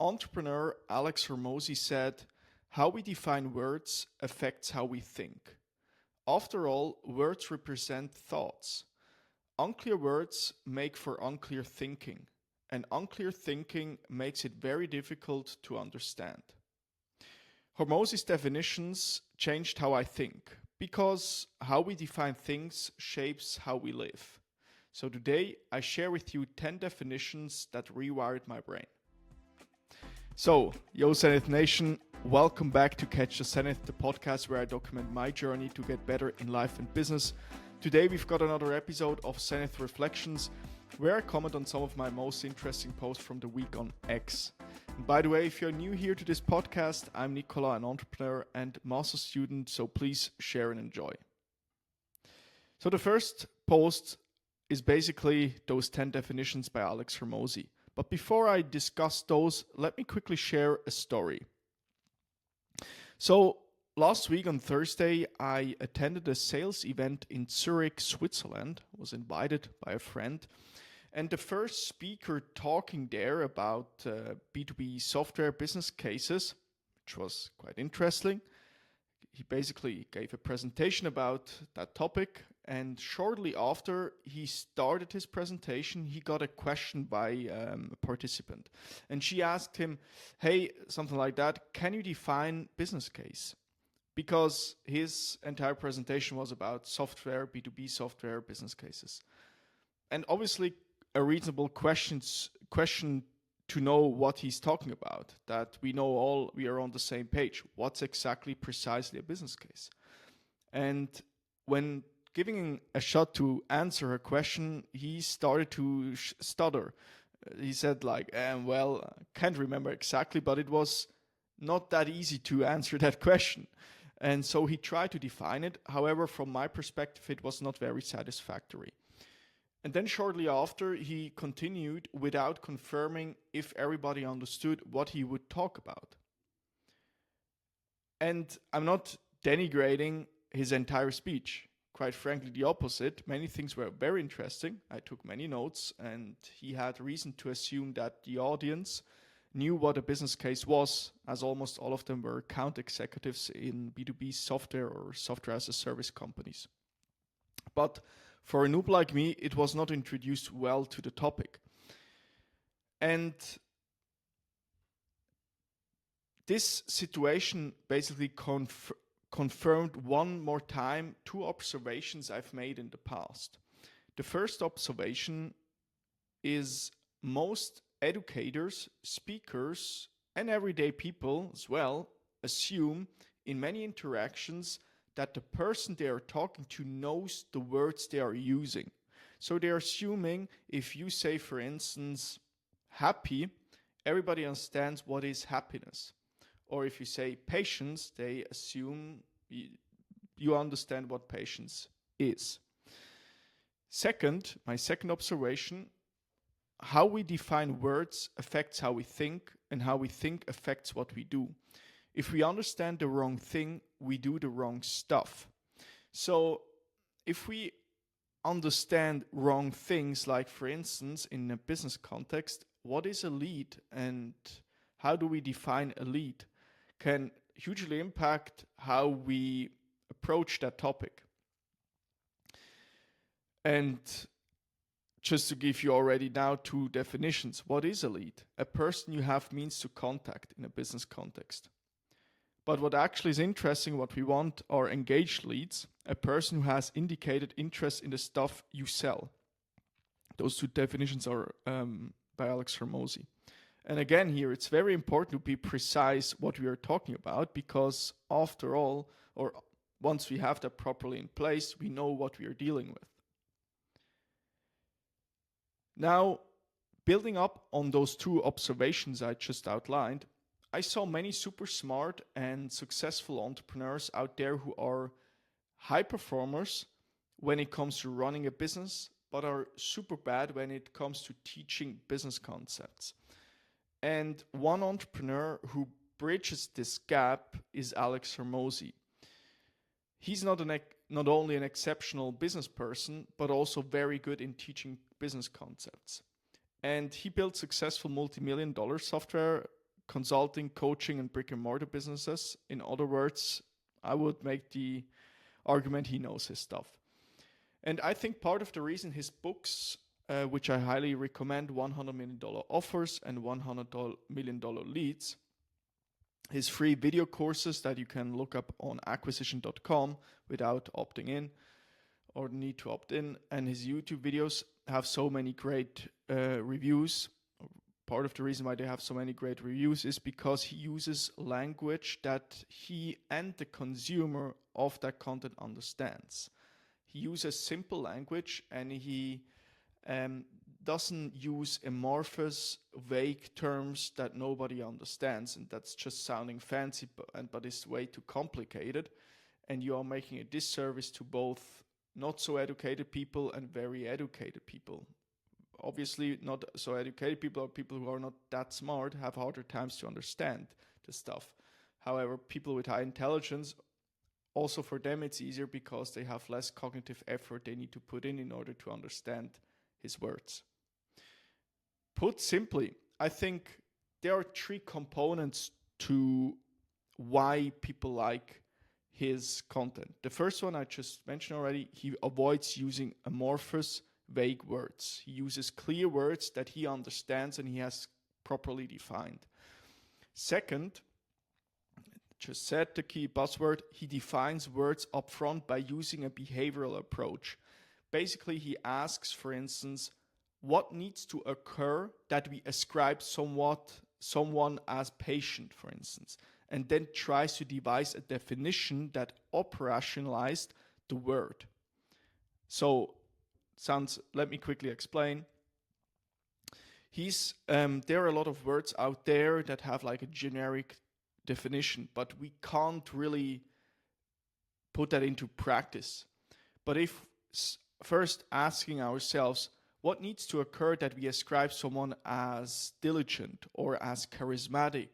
Entrepreneur Alex Hormozy said, "How we define words affects how we think. After all, words represent thoughts. Unclear words make for unclear thinking, and unclear thinking makes it very difficult to understand." Hormozy's definitions changed how I think, because how we define things shapes how we live. So today I share with you 10 definitions that rewired my brain. So, yo Zenith Nation, welcome back to Catch The Zenith, the podcast where I document my journey to get better in life and business. Today we've got another episode of Zenith Reflections, where I comment on some of my most interesting posts from the week on X. And by the way, if you're new here to this podcast, I'm Nicola, an entrepreneur and master student, so please share and enjoy. So the first post is basically those 10 definitions by Alex Hormozy. But before I discuss those, let me quickly share a story. So last week on Thursday, I attended a sales event in Zurich, Switzerland. I was invited by a friend. And the first speaker talking there about B2B software business cases, which was quite interesting. He basically gave a presentation about that topic, and shortly after he started his presentation, he got a question by a participant. And she asked him, hey, something like that, can you define business case? Because his entire presentation was about software, B2B software business cases. And obviously a reasonable question to know what he's talking about, that we are on the same page. What's exactly precisely a business case? And when giving a shot to answer her question, he started to stutter. He said can't remember exactly, but it was not that easy to answer that question. And so he tried to define it. However, from my perspective, it was not very satisfactory. And then shortly after, he continued without confirming if everybody understood what he would talk about. And I'm not denigrating his entire speech. Quite frankly, the opposite. Many things were very interesting. I took many notes, and he had reason to assume that the audience knew what a business case was, as almost all of them were account executives in B2B software or software as a service companies. But for a noob like me, it was not introduced well to the topic. And this situation basically confirmed one more time two observations I've made in the past. The first observation is most educators, speakers, and everyday people as well assume in many interactions that the person they are talking to knows the words they are using. So they're assuming if you say, for instance, happy, everybody understands what is happiness. Or if you say patience, they assume you understand what patience is. Second, my second observation, how we define words affects how we think, and how we think affects what we do. If we understand the wrong thing, we do the wrong stuff. So if we understand wrong things, like for instance, in a business context, what is a lead and how do we define a lead, can hugely impact how we approach that topic. And just to give you already now two definitions. What is a lead? A person you have means to contact in a business context. But what actually is interesting, what we want are engaged leads, a person who has indicated interest in the stuff you sell. Those two definitions are by Alex Hormozy. And again here, it's very important to be precise what we are talking about, because after all, or once we have that properly in place, we know what we are dealing with. Now, building up on those two observations I just outlined, I saw many super smart and successful entrepreneurs out there who are high performers when it comes to running a business, but are super bad when it comes to teaching business concepts. And one entrepreneur who bridges this gap is Alex Hormozy. He's not only an exceptional business person, but also very good in teaching business concepts. And he built successful multi-million-dollar software consulting, coaching, and brick and mortar businesses. In other words, I would make the argument he knows his stuff. And I think part of the reason his books, which I highly recommend, $100 million Offers and $100 million Leads, his free video courses that you can look up on acquisition.com without opting in or need to opt in, and his YouTube videos have so many great reviews. Part of the reason why they have so many great reviews is because he uses language that he and the consumer of that content understands. He uses simple language, and he doesn't use amorphous, vague terms that nobody understands, and that's just sounding fancy, but it's way too complicated, and you are making a disservice to both not so educated people and very educated people. Obviously, not so educated people or people who are not that smart have harder times to understand the stuff. However, people with high intelligence, also for them it's easier because they have less cognitive effort they need to put in order to understand his words. Put simply, I think there are three components to why people like his content. The first one I just mentioned already, he avoids using amorphous, vague words. He uses clear words that he understands and he has properly defined. Second, just said the key buzzword, he defines words upfront by using a behavioral approach. Basically, he asks, for instance, what needs to occur that we ascribe someone as patient, for instance, and then tries to devise a definition that operationalized the word. So, let me quickly explain. There are a lot of words out there that have like a generic definition, but we can't really put that into practice. But if first asking ourselves, what needs to occur that we ascribe someone as diligent or as charismatic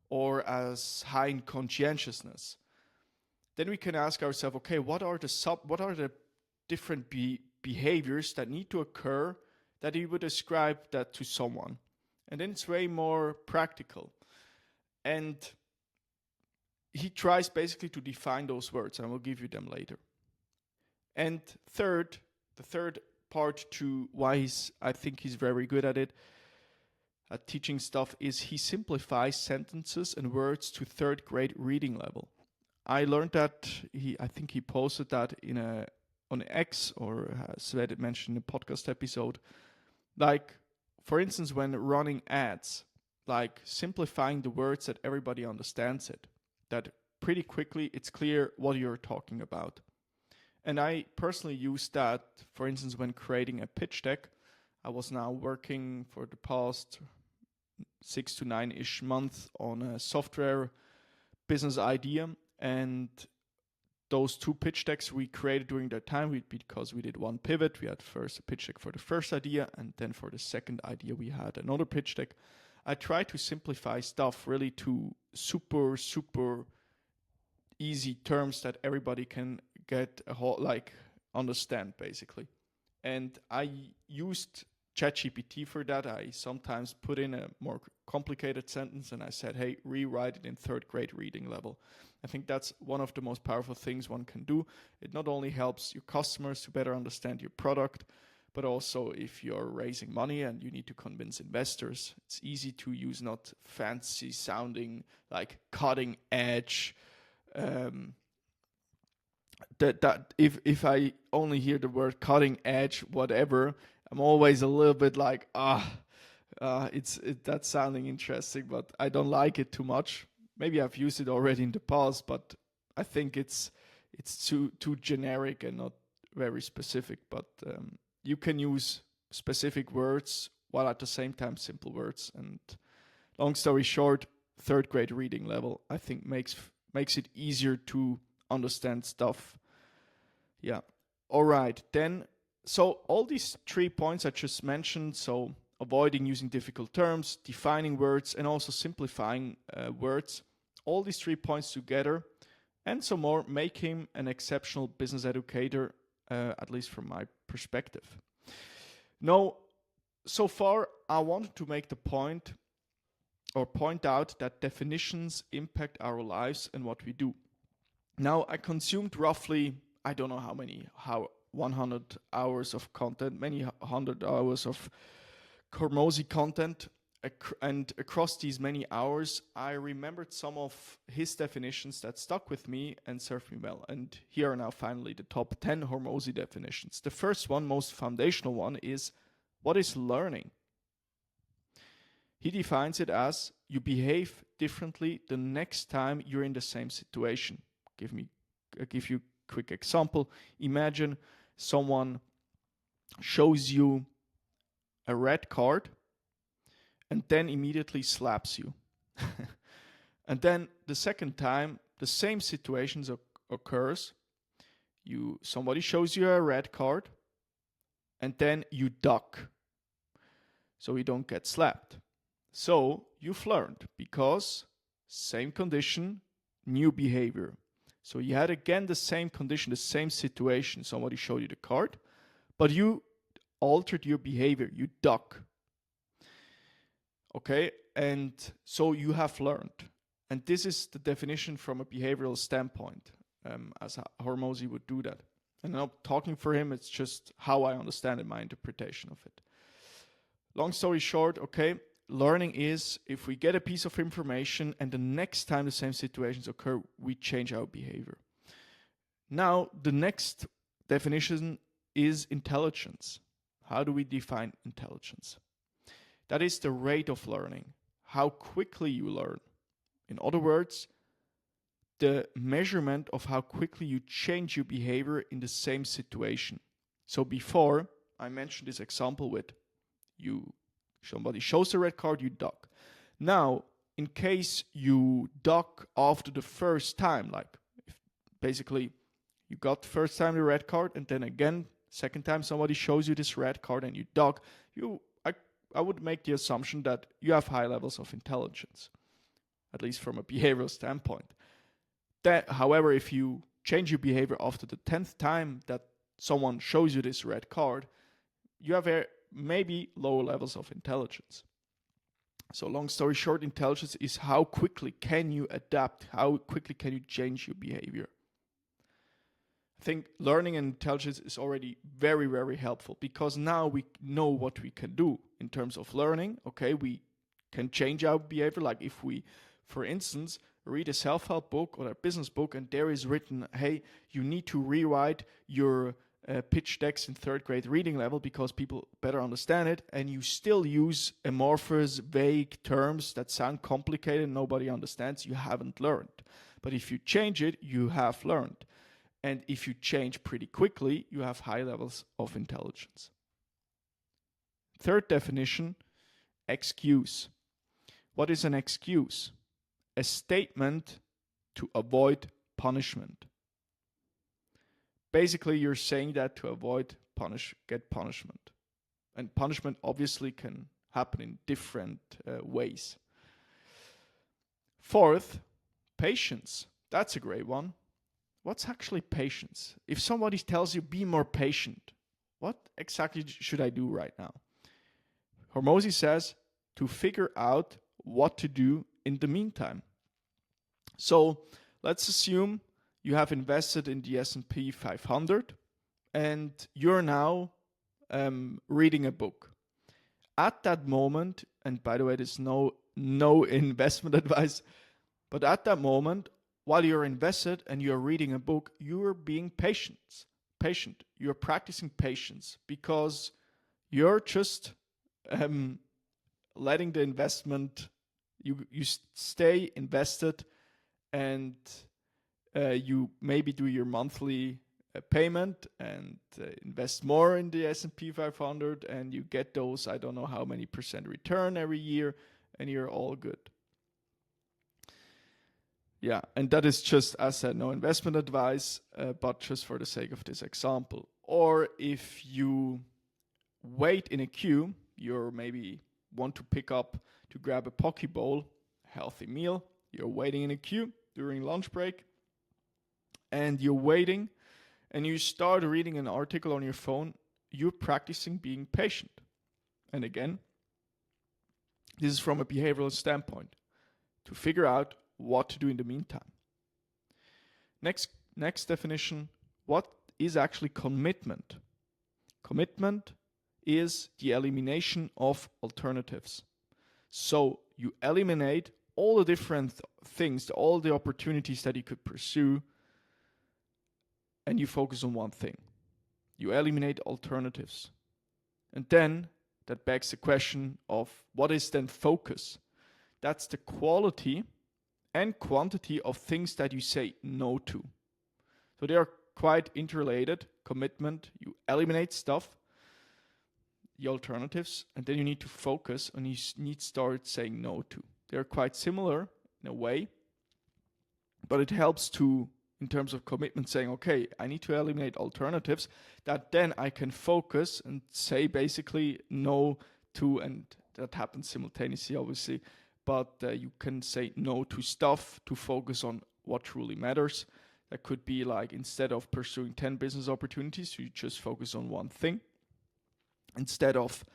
or as high in conscientiousness, then we can ask ourselves, okay, what are the different behaviors that need to occur that he would ascribe that to someone? And then it's way more practical. And he tries basically to define those words, and I will give you them later. And the third part to why I think he's very good at it, at teaching stuff, is he simplifies sentences and words to third grade reading level. I learned that, I think he posted that on X, or Svet mentioned in a podcast episode. Like, for instance, when running ads, like simplifying the words that everybody understands it, that pretty quickly it's clear what you're talking about. And I personally use that, for instance, when creating a pitch deck. I was now working for the past 6 to 9-ish months on a software business idea, and those 2 pitch decks we created during that time, because we did one pivot. We had first a pitch deck for the first idea, and then for the second idea we had another pitch deck. I try to simplify stuff really to super, super easy terms that everybody can get understand basically. And I used ChatGPT for that. I sometimes put in a more complicated sentence and I said, hey, rewrite it in third grade reading level. I think that's one of the most powerful things one can do. It not only helps your customers to better understand your product, but also if you're raising money and you need to convince investors, it's easy to use not fancy sounding, like cutting edge. That if I only hear the word cutting edge, whatever, I'm always a little bit like, that's sounding interesting, but I don't like it too much. Maybe I've used it already in the past, but I think it's too generic and not very specific. But you can use specific words while at the same time simple words. And long story short, third grade reading level, I think makes it easier to understand stuff. Yeah. All right. Then, so all these 3 points I just mentioned, so avoiding using difficult terms, defining words, and also simplifying words, all these 3 points together and some more make him an exceptional business educator, at least from my perspective. Now, so far, I wanted to make the point or point out that definitions impact our lives and what we do. Now, I consumed roughly, I don't know how 100 hours of content, many 100 hours of Hormozy content, and across these many hours, I remembered some of his definitions that stuck with me and served me well. And here are now finally the top 10 Hormozy definitions. The first one, most foundational one, is what is learning? He defines it as you behave differently the next time you're in the same situation. I'll give you a quick example. Imagine someone shows you a red card and then immediately slaps you. And then the second time, the same situations occurs. Somebody shows you a red card and then you duck so you don't get slapped. So you've learned because same condition, new behavior. So you had again the same condition, the same situation. Somebody showed you the card, but you altered your behavior. You duck. Okay, and so you have learned. And this is the definition from a behavioral standpoint, as Hormozy would do that. And I'm not talking for him, it's just how I understand it, my interpretation of it. Long story short, okay, learning is if we get a piece of information and the next time the same situations occur, we change our behavior. Now, the next definition is intelligence. How do we define intelligence? That is the rate of learning, how quickly you learn. In other words, the measurement of how quickly you change your behavior in the same situation. So before, I mentioned this example with somebody shows a red card, you duck. Now, in case you duck after the first time, like if basically you got the first time the red card and then again, second time somebody shows you this red card and you duck, I would make the assumption that you have high levels of intelligence, at least from a behavioral standpoint. However, if you change your behavior after the 10th time that someone shows you this red card, you have maybe lower levels of intelligence. So long story short, intelligence is how quickly can you adapt, how quickly can you change your behavior. I think learning and intelligence is already very, very helpful because now we know what we can do in terms of learning. Okay, we can change our behavior. Like if we, for instance, read a self-help book or a business book and there is written, hey, you need to rewrite your pitch decks in third grade reading level because people better understand it, and you still use amorphous, vague terms that sound complicated and nobody understands, you haven't learned. But if you change it, you have learned. And if you change pretty quickly, you have high levels of intelligence. Third definition, excuse. What is an excuse? A statement to avoid punishment. Basically, you're saying that to avoid get punishment. And punishment obviously can happen in different ways. Fourth, patience. That's a great one. What's actually patience? If somebody tells you, be more patient, what exactly should I do right now? Hormozy says to figure out what to do in the meantime. So let's assume you have invested in the S&P 500 and you're now reading a book. At that moment, and by the way, there's no investment advice, but at that moment, while you're invested and you're reading a book, you're being patient. You're practicing patience because you're just letting the investment, you stay invested, and you maybe do your monthly payment and invest more in the S&P 500, and you get those, I don't know how many % return every year, and you're all good. Yeah, and that is just, as I said, no investment advice, but just for the sake of this example. Or if you wait in a queue, you maybe want to grab a poke bowl, healthy meal, you're waiting in a queue during lunch break, and you're waiting, and you start reading an article on your phone, you're practicing being patient. And again, This is from a behavioral standpoint, to figure out what to do in the meantime. Next definition, what is actually commitment? Commitment is the elimination of alternatives. So you eliminate all the different things, all the opportunities that you could pursue, and you focus on one thing. You eliminate alternatives. And then that begs the question of what is then focus? That's the quality and quantity of things that you say no to. So they are quite interrelated. Commitment, you eliminate stuff, the alternatives, and then you need to focus and you need to start saying no to. They're quite similar in a way, but it helps to, in terms of commitment, saying, okay, I need to eliminate alternatives, that then I can focus and say basically no to, and that happens simultaneously, obviously, but you can say no to stuff to focus on what truly matters. That could be like, instead of pursuing 10 business opportunities, you just focus on one thing. Instead of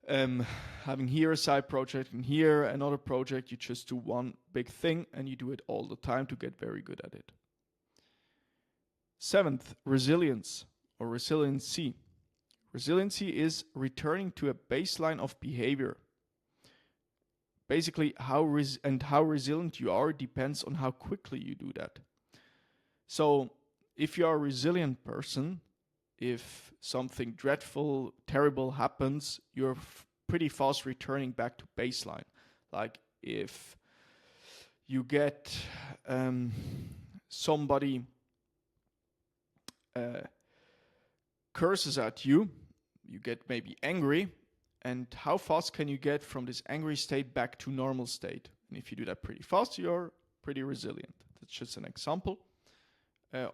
having here a side project and here another project, you just do one big thing and you do it all the time to get very good at it. 7th, resilience or resiliency. Resiliency is returning to a baseline of behavior. Basically, how resilient you are depends on how quickly you do that. So if you are a resilient person, if something dreadful, terrible happens, you're pretty fast returning back to baseline. Like if you get somebody curses at you, you get maybe angry, and how fast can you get from this angry state back to normal state? And if you do that pretty fast, you're pretty resilient. That's just an example.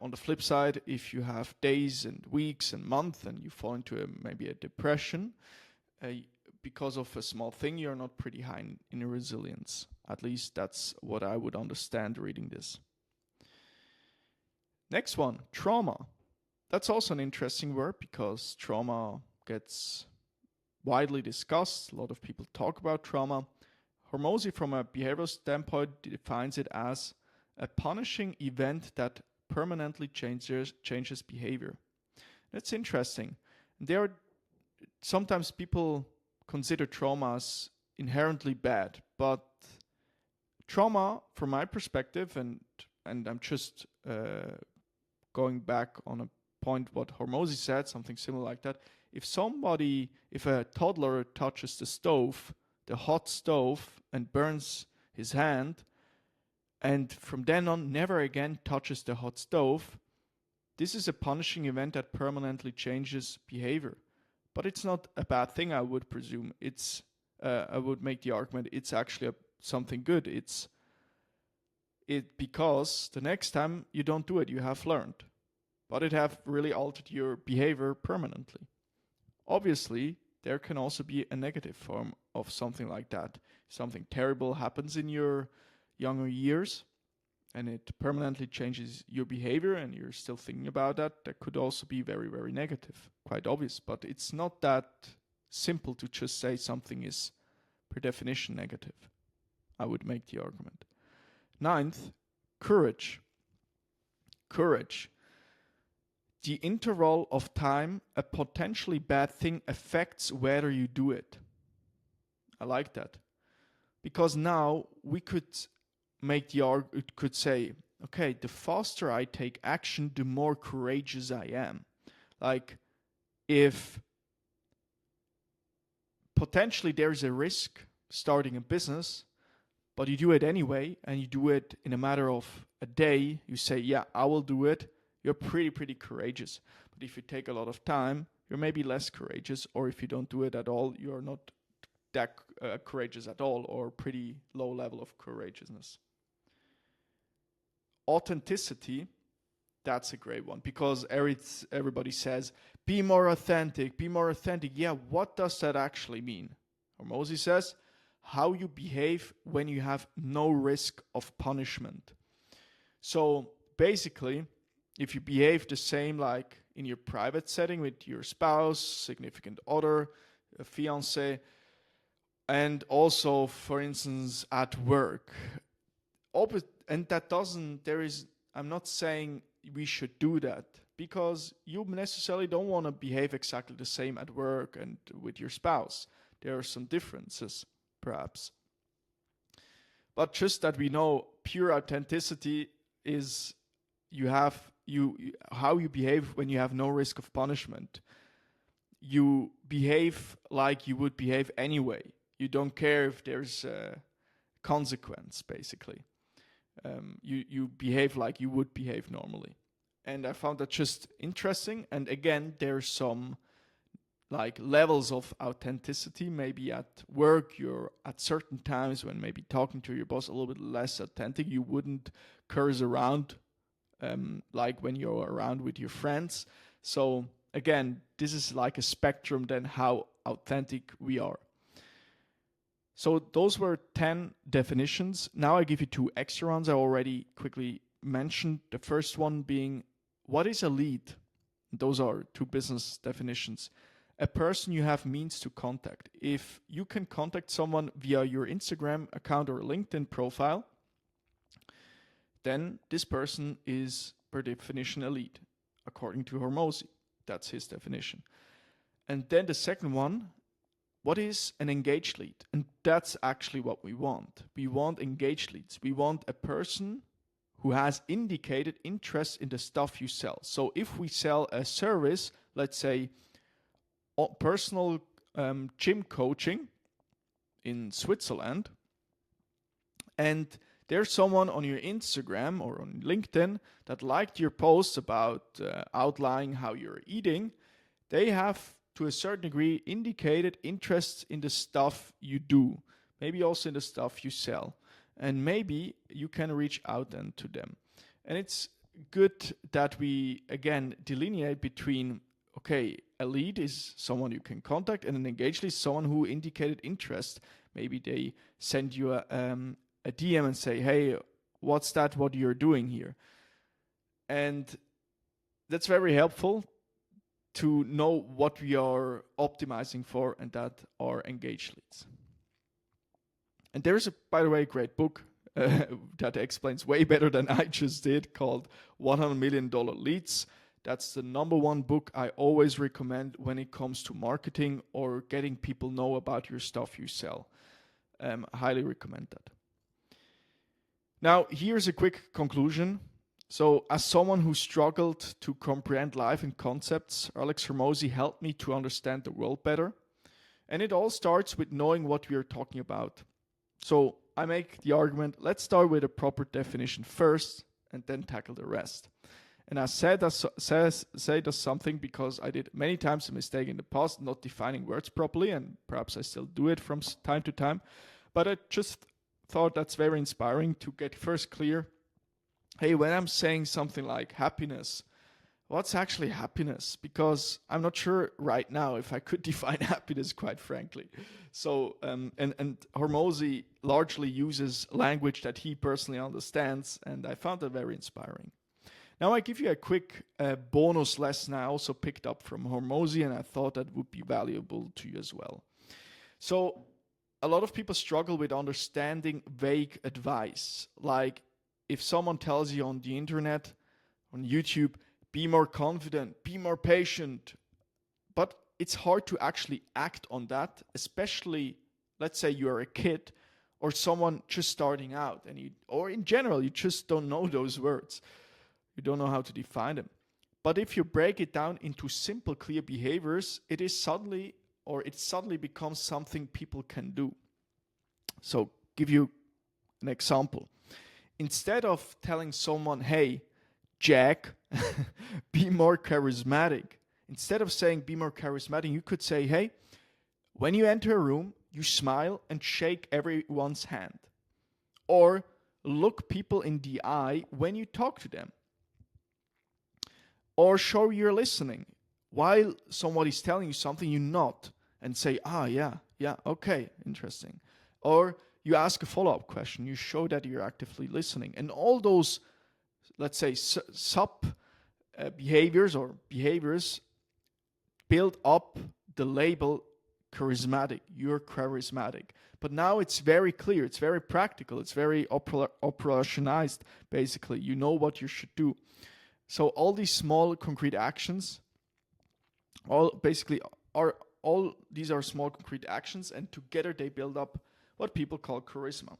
On the flip side, if you have days and weeks and months and you fall into maybe a depression, because of a small thing, you're not pretty high in resilience. At least that's what I would understand reading this. Next one, trauma. That's also an interesting word because trauma gets widely discussed. A lot of people talk about trauma. Hormozy, from a behavioral standpoint, defines it as a punishing event that permanently changes behavior. That's interesting. Sometimes people consider trauma as inherently bad, but trauma, from my perspective, and I'm just going back on a point what Hormozy said, something similar like that. If a toddler touches the hot stove, and burns his hand, and from then on never again touches the hot stove, this is a punishing event that permanently changes behavior. But it's not a bad thing, I would presume. I would make the argument it's actually something good. It's because the next time you don't do it, you have learned. But it have really altered your behavior permanently. Obviously, there can also be a negative form of something like that. Something terrible happens in your younger years and it permanently changes your behavior and you're still thinking about that could also be very, very negative. Quite obvious, but it's not that simple to just say something is per definition negative. I would make the argument. 9th, courage. Courage. The interval of time a potentially bad thing affects whether you do it. I like that. Because now we could say, okay, the faster I take action, the more courageous I am. Like, if potentially there's a risk starting a business, but you do it anyway, and you do it in a matter of a day, you say, yeah, I will do it, you're pretty courageous. But if you take a lot of time, you're maybe less courageous, or if you don't do it at all, you're not that courageous at all, or pretty low level of courageousness. Authenticity, that's a great one, because everybody says, be more authentic. Yeah, what does that actually mean? Hormozy says, how you behave when you have no risk of punishment. So basically, if you behave the same like in your private setting with your spouse, significant other, a fiancé, And also, for instance, at work. And that doesn't, I'm not saying we should do that, because you necessarily don't want to behave exactly the same at work and with your spouse. There are some differences, perhaps. But just that we know pure authenticity is how you behave when you have no risk of punishment. You behave like you would behave anyway. You don't care if there's a consequence, basically. You behave like you would behave normally. And I found that just interesting. And again, there's some like levels of authenticity. Maybe at work, you're at certain times when maybe talking to your boss a little bit less authentic. You wouldn't curse around like when you're around with your friends. So again, this is like a spectrum then how authentic we are. So those were 10 definitions. Now I give you 2 extra ones I already quickly mentioned. The first one being, what is a lead? Those are 2 business definitions. A person you have means to contact. If you can contact someone via your Instagram account or LinkedIn profile, then this person is per definition a lead, according to Hormozy. That's his definition. And then the second one, what is an engaged lead? And that's actually what we want. We want engaged leads. We want a person who has indicated interest in the stuff you sell. So if we sell a service, let's say personal gym coaching in Switzerland, and there's someone on your Instagram or on LinkedIn that liked your posts about outlining how you're eating, they have to a certain degree indicated interest in the stuff you do, maybe also in the stuff you sell, and maybe you can reach out then to them. And it's good that we again delineate between, okay, a lead is someone you can contact, and an engaged lead is someone who indicated interest. Maybe they send you a DM and say, hey, what's that, what you're doing here? And that's very helpful to know what we are optimizing for, and that are engaged leads. And there's, by the way, a great book that explains way better than I just did, called $100 Million Leads. That's the number 1 book I always recommend when it comes to marketing or getting people know about your stuff you sell. I highly recommend that. Now, here's a quick conclusion. So, as someone who struggled to comprehend life and concepts, Alex Hormozy helped me to understand the world better. And it all starts with knowing what we are talking about. So, I make the argument, let's start with a proper definition first and then tackle the rest. And I say that's something because I did many times a mistake in the past, not defining words properly, and perhaps I still do it from time to time. But I just thought that's very inspiring to get first clear. Hey, when I'm saying something like happiness, what's actually happiness? Because I'm not sure right now if I could define happiness, quite frankly. So, and Hormozy largely uses language that he personally understands, and I found that very inspiring. Now I give you a quick bonus lesson I also picked up from Hormozy, and I thought that would be valuable to you as well. So, a lot of people struggle with understanding vague advice, like if someone tells you on the internet, on YouTube, be more confident, be more patient, but it's hard to actually act on that, especially, let's say you're a kid or someone just starting out, or in general, you just don't know those words. You don't know how to define them. But if you break it down into simple, clear behaviors, it suddenly becomes something people can do. So, give you an example. Instead of telling someone, hey, Jack, be more charismatic. Instead of saying be more charismatic, you could say, hey, when you enter a room, you smile and shake everyone's hand. Or look people in the eye when you talk to them. Or show you're listening. While somebody's telling you something, you nod and say, yeah, okay, interesting. Or you ask a follow-up question. You show that you're actively listening. And all those, let's say, behaviors or behaviors build up the label charismatic. You're charismatic. But now it's very clear. It's very practical. It's very operationalized, basically. You know what you should do. So all these small concrete actions, all these are small concrete actions, and together they build up what people call charisma.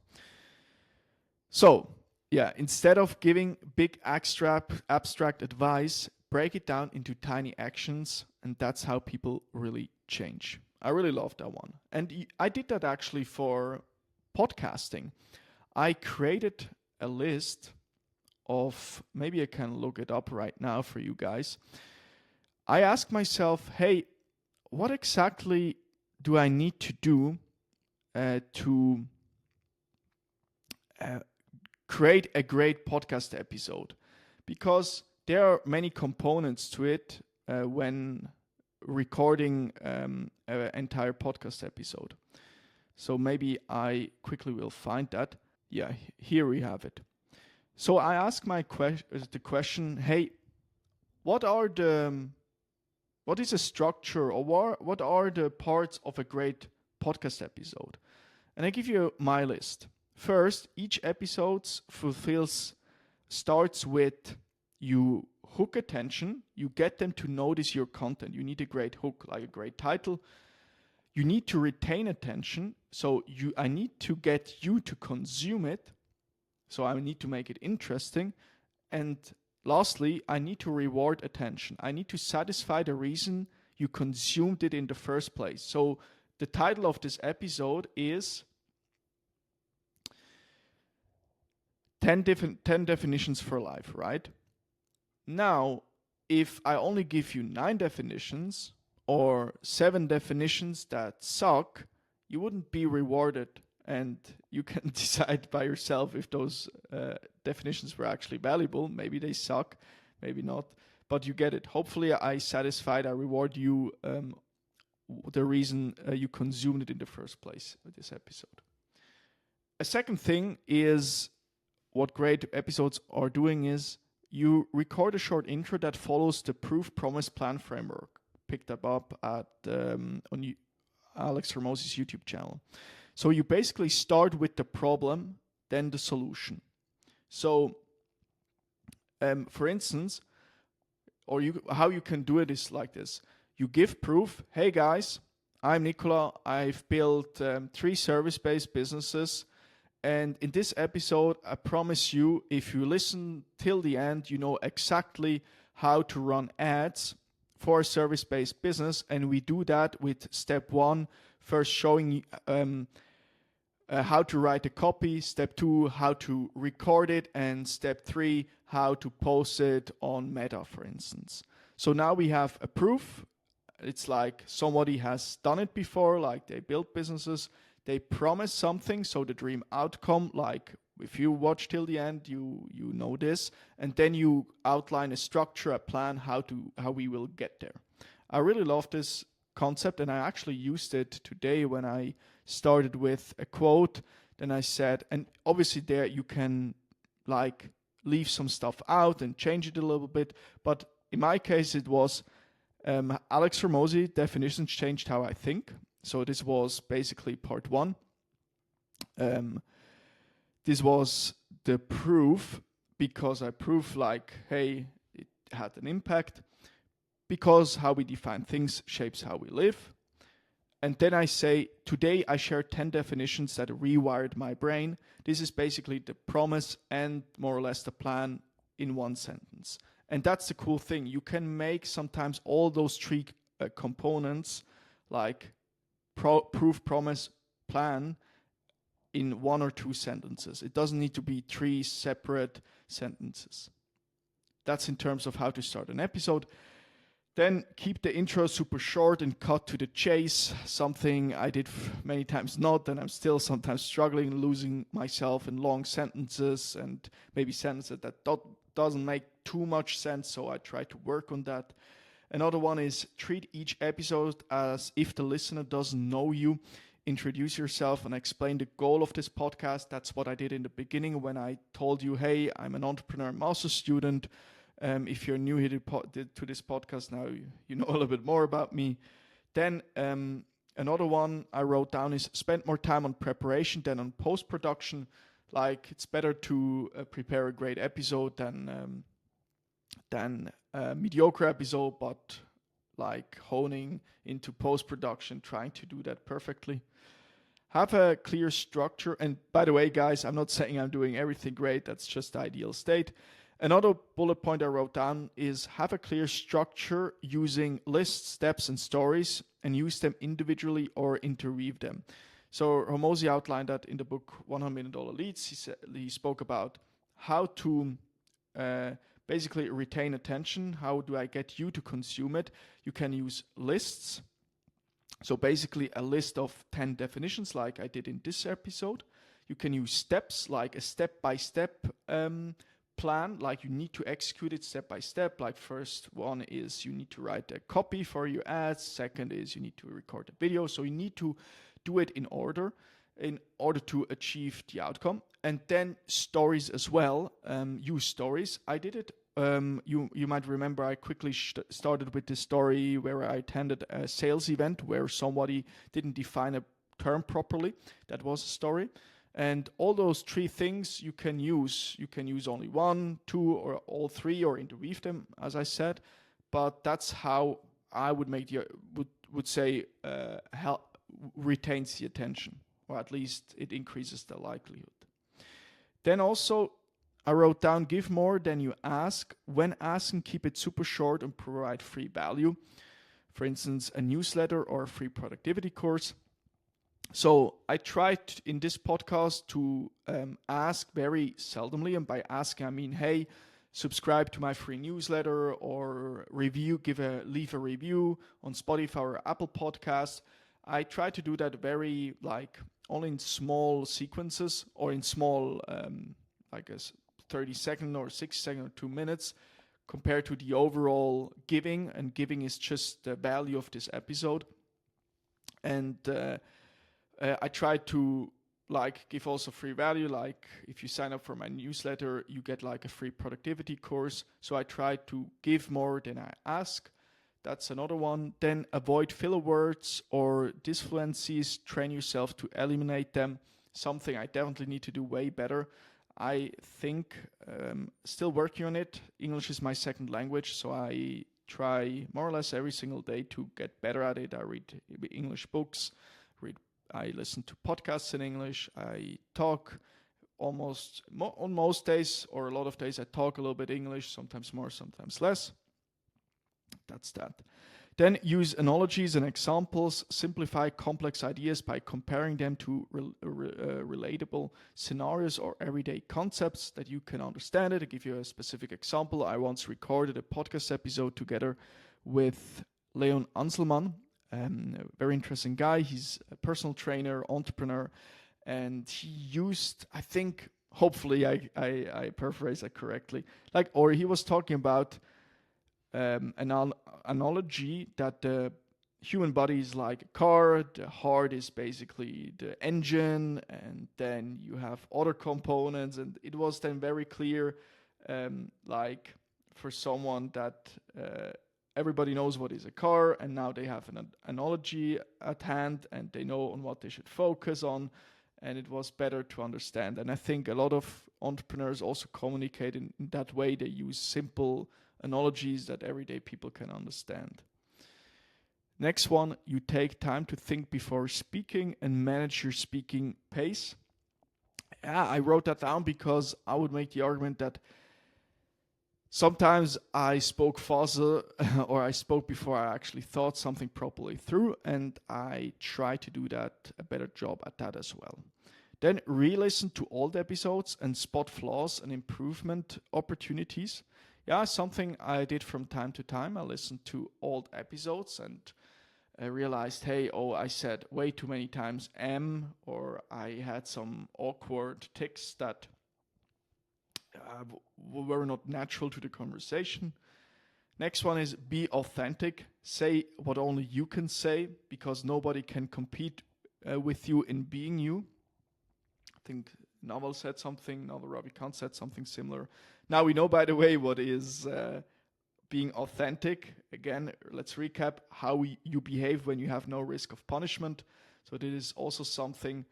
So, yeah, instead of giving big abstract advice, break it down into tiny actions, and that's how people really change. I really love that one. And I did that actually for podcasting. I created a list of, maybe I can look it up right now for you guys. I asked myself, hey, what exactly do I need to do to create a great podcast episode? Because there are many components to it when recording an entire podcast episode. So maybe I quickly will find that. Yeah, here we have it. So I ask the question, hey, what is a structure, or what are the parts of a great podcast episode? And I give you my list. First, each episode starts with you hook attention. You get them to notice your content. You need a great hook, like a great title. You need to retain attention. So I need to get you to consume it. So I need to make it interesting. And lastly, I need to reward attention. I need to satisfy the reason you consumed it in the first place. So the title of this episode is 10 definitions for life, right? Now, if I only give you 9 definitions or 7 definitions that suck, you wouldn't be rewarded, and you can decide by yourself if those definitions were actually valuable. Maybe they suck, maybe not, but you get it. Hopefully I reward you the reason you consumed it in the first place with this episode. A second thing is, what great episodes are doing is you record a short intro that follows the proof, promise, plan framework. Picked up at on Alex Hormozzi's YouTube channel. So you basically start with the problem, then the solution. So, for instance, how you can do it is like this. You give proof. Hey guys, I'm Nicola. I've built 3 service-based businesses. And in this episode, I promise you, if you listen till the end, you know exactly how to run ads for a service-based business. And we do that with step 1, first showing how to write a copy, step 2, how to record it, and step 3, how to post it on Meta, for instance. So now we have a proof. It's like somebody has done it before, like they built businesses. They promise something, so the dream outcome, like if you watch till the end, you know this, and then you outline a structure, a plan, how we will get there. I really love this concept, and I actually used it today when I started with a quote. Then I said, and obviously there you can like leave some stuff out and change it a little bit, but in my case it was Alex Hormozzi, definitions changed how I think. So this was basically part 1. This was the proof, because I prove like, hey, it had an impact, because how we define things shapes how we live. And then I say, today I share 10 definitions that rewired my brain. This is basically the promise and more or less the plan in one sentence. And that's the cool thing. You can make sometimes all those 3 components, like proof, promise, plan, in 1 or 2 sentences. It doesn't need to be 3 separate sentences. That's in terms of how to start an episode. Then keep the intro super short and cut to the chase, something I did many times not, and I'm still sometimes struggling, losing myself in long sentences and maybe sentences that doesn't make too much sense, so I try to work on that. Another one is treat each episode as if the listener doesn't know you. Introduce yourself and explain the goal of this podcast. That's what I did in the beginning when I told you, hey, I'm an entrepreneur master student. If you're new here to this podcast now, you know a little bit more about me. Then Another one I wrote down is spend more time on preparation than on post-production. Like, it's better to prepare a great episode than a mediocre episode, but like honing into post-production, trying to do that perfectly. Have a clear structure. And by the way, guys, I'm not saying I'm doing everything great. That's just the ideal state. Another bullet point I wrote down is have a clear structure using lists, steps, and stories, and use them individually or interweave them. So Hormozi outlined that in the book $100 Million Leads. He spoke about how to basically retain attention. How do I get you to consume it? You can use lists. So basically a list of 10 definitions like I did in this episode. You can use steps, like a step-by-step plan, like you need to execute it step by step. Like first one is you need to write a copy for your ads. Second is you need to record a video. So you need to do it in order to achieve the outcome. And then stories as well. Use stories. I did it. You might remember I quickly started with this story where I attended a sales event where somebody didn't define a term properly. That was a story. And all those three things you can use. You can use only one, two, or all three, or interweave them, as I said. But that's how I would make would say retains the attention, or at least it increases the likelihood. Then also I wrote down give more than you ask. When asking, keep it super short and provide free value. For instance, a newsletter or a free productivity course. So I tried in this podcast to ask very seldomly, and by asking I mean, hey, subscribe to my free newsletter or leave a review on Spotify or Apple Podcasts. I try to do that very only in small sequences or in small like a 30-second or 60-second or 2 minutes compared to the overall giving, and giving is just the value of this episode. And I try to give also free value. Like if you sign up for my newsletter, you get a free productivity course. So I try to give more than I ask. That's another one. Then avoid filler words or disfluencies. Train yourself to eliminate them. Something I definitely need to do way better. I think still working on it. English is my second language, so I try more or less every single day to get better at it. I read English books. I listen to podcasts in English. I talk on most days, or a lot of days I talk a little bit English, sometimes more, sometimes less. That's that. Then use analogies and examples. Simplify complex ideas by comparing them to relatable scenarios or everyday concepts that you can understand it. To give you a specific example, I once recorded a podcast episode together with Leon Anselmann, a very interesting guy. He's a personal trainer, entrepreneur, and he used, I think, hopefully I paraphrase that correctly, or he was talking about an analogy that the human body is like a car. The heart is basically the engine, and then you have other components. And it was then very clear, for someone that everybody knows what is a car, and now they have an analogy at hand, and they know on what they should focus on, and it was better to understand. And I think a lot of entrepreneurs also communicate in that way. They use simple analogies that everyday people can understand. Next one, you take time to think before speaking and manage your speaking pace. Yeah, I wrote that down because I would make the argument that sometimes I spoke faster or I spoke before I actually thought something properly through, and I try to do that a better job at that as well. Then re-listen to old episodes and spot flaws and improvement opportunities. Yeah, something I did from time to time. I listened to old episodes and I realized, I said way too many times or I had some awkward tics that were not natural to the conversation. Next one is be authentic. Say what only you can say, because nobody can compete with you in being you. I think Naval said something, Naval Ravikant said something similar. Now we know, by the way, what is being authentic. Again, let's recap how you behave when you have no risk of punishment. So this is also something,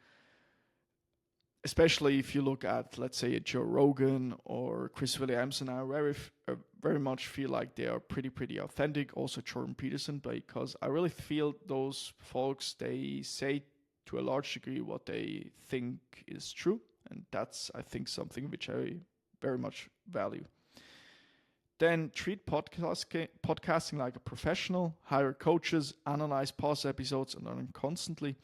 especially if you look at, let's say, a Joe Rogan or Chris Williamson. I very much feel like they are pretty authentic. Also Jordan Peterson, because I really feel those folks, they say to a large degree what they think is true. And that's, I think, something which I very much value. Then treat podcasting like a professional, hire coaches, analyze past episodes, and learn constantly.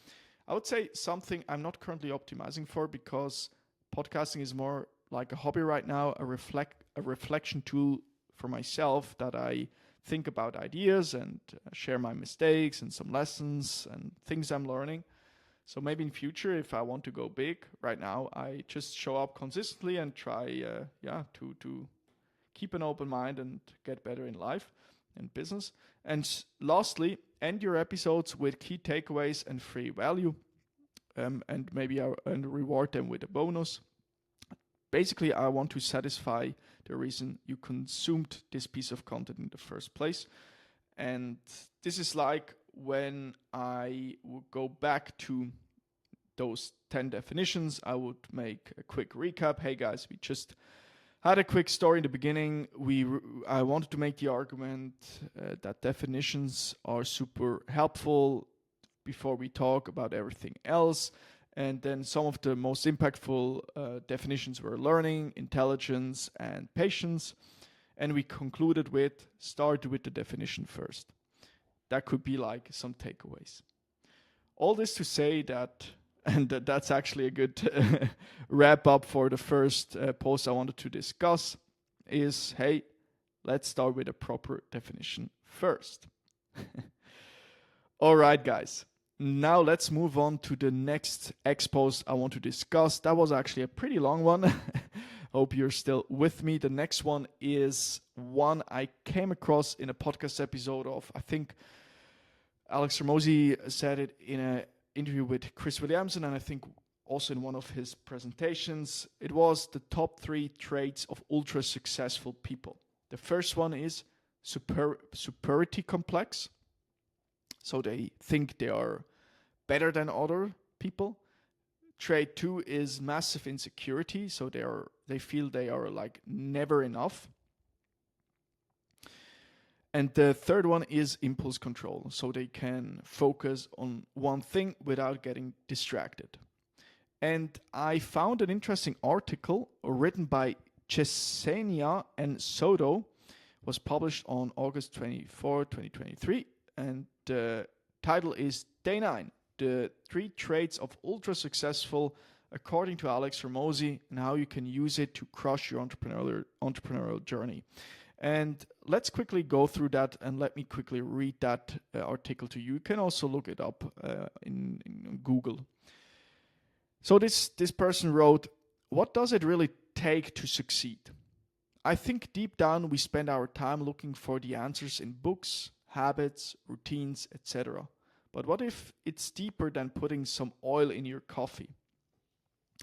I would say something I'm not currently optimizing for, because podcasting is more like a hobby right now, a reflection tool for myself, that I think about ideas and share my mistakes and some lessons and things I'm learning. So maybe in future, if I want to go big, right now I just show up consistently and try to keep an open mind and get better in life and business. And lastly, end your episodes with key takeaways and free value, and maybe and reward them with a bonus. Basically, I want to satisfy the reason you consumed this piece of content in the first place. And this is like when I would go back to those 10 definitions, I would make a quick recap. Hey guys, we just had a quick story in the beginning. I wanted to make the argument that definitions are super helpful before we talk about everything else. And then some of the most impactful definitions were learning, intelligence, and patience. And we concluded with start with the definition first. That could be like some takeaways. All this to say that, and that's actually a good wrap up for the first post I wanted to discuss, is, hey, let's start with a proper definition first. All right, guys. Now let's move on to the next post I want to discuss. That was actually a pretty long one. Hope you're still with me. The next one is one I came across in a podcast episode of, I think Alex Hormozi said it in an interview with Chris Williamson, and I think also in one of his presentations. It was the top 3 traits of ultra successful people. The first one is superiority complex. So they think they are better than other people. Trait 2 is massive insecurity. So they feel they are like never enough. And the third one is impulse control. So they can focus on one thing without getting distracted. And I found an interesting article written by Chesenia and Soto, was published on August 24, 2023. And the title is Day 9, the 3 traits of ultra successful according to Alex Hormozi, and how you can use it to crush your entrepreneurial journey. And let's quickly go through that, and let me quickly read that article to you. You can also look it up in Google. So this person wrote, what does it really take to succeed? I think deep down we spend our time looking for the answers in books, habits, routines, etc. But what if it's deeper than putting some oil in your coffee?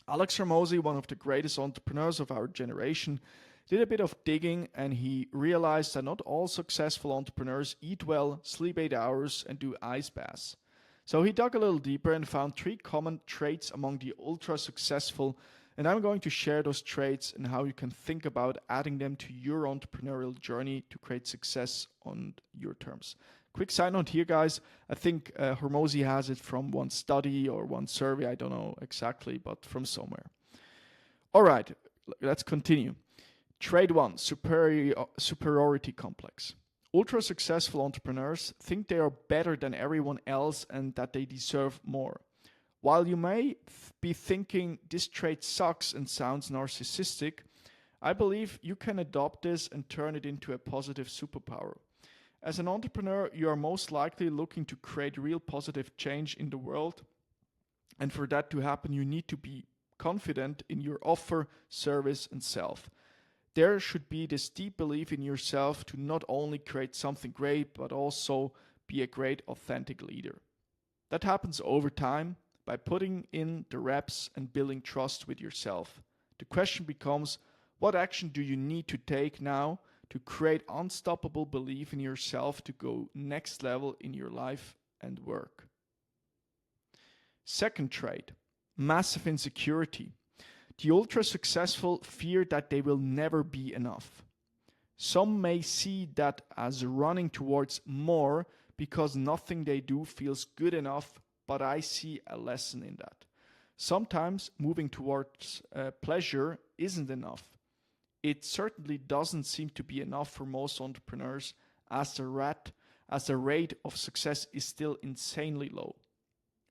Alex Hormozi, one of the greatest entrepreneurs of our generation, did a bit of digging, and he realized that not all successful entrepreneurs eat well, sleep 8 hours, and do ice baths. So he dug a little deeper and found 3 common traits among the ultra successful, and I'm going to share those traits and how you can think about adding them to your entrepreneurial journey to create success on your terms. Quick side note here, guys. I think Hormozi has it from one study or one survey. I don't know exactly, but from somewhere. All right, let's continue. Trait 1, superiority complex. Ultra successful entrepreneurs think they are better than everyone else and that they deserve more. While you may be thinking this trait sucks and sounds narcissistic, I believe you can adopt this and turn it into a positive superpower. As an entrepreneur, you are most likely looking to create real positive change in the world. And for that to happen, you need to be confident in your offer, service, and self. There should be this deep belief in yourself to not only create something great, but also be a great, authentic leader. That happens over time by putting in the reps and building trust with yourself. The question becomes, what action do you need to take now to create unstoppable belief in yourself to go next level in your life and work. Second trait, massive insecurity. The ultra successful fear that they will never be enough. Some may see that as running towards more because nothing they do feels good enough, but I see a lesson in that. Sometimes moving towards pleasure isn't enough. It certainly doesn't seem to be enough for most entrepreneurs as the rate of success is still insanely low.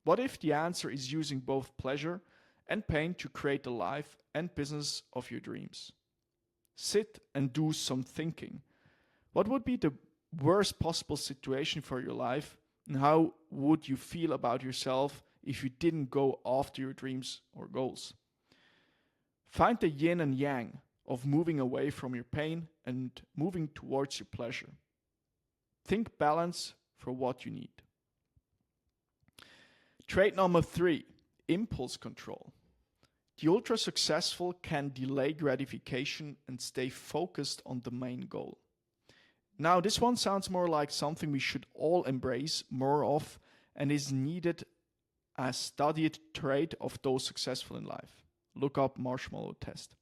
What if the answer is using both pleasure and pain to create the life and business of your dreams? Sit and do some thinking. What would be the worst possible situation for your life, and how would you feel about yourself if you didn't go after your dreams or goals? Find the yin and yang of moving away from your pain and moving towards your pleasure. Think balance for what you need. Trait number 3, impulse control. The ultra successful can delay gratification and stay focused on the main goal. Now, this one sounds more like something we should all embrace more of and is needed as studied trait of those successful in life. Look up marshmallow test.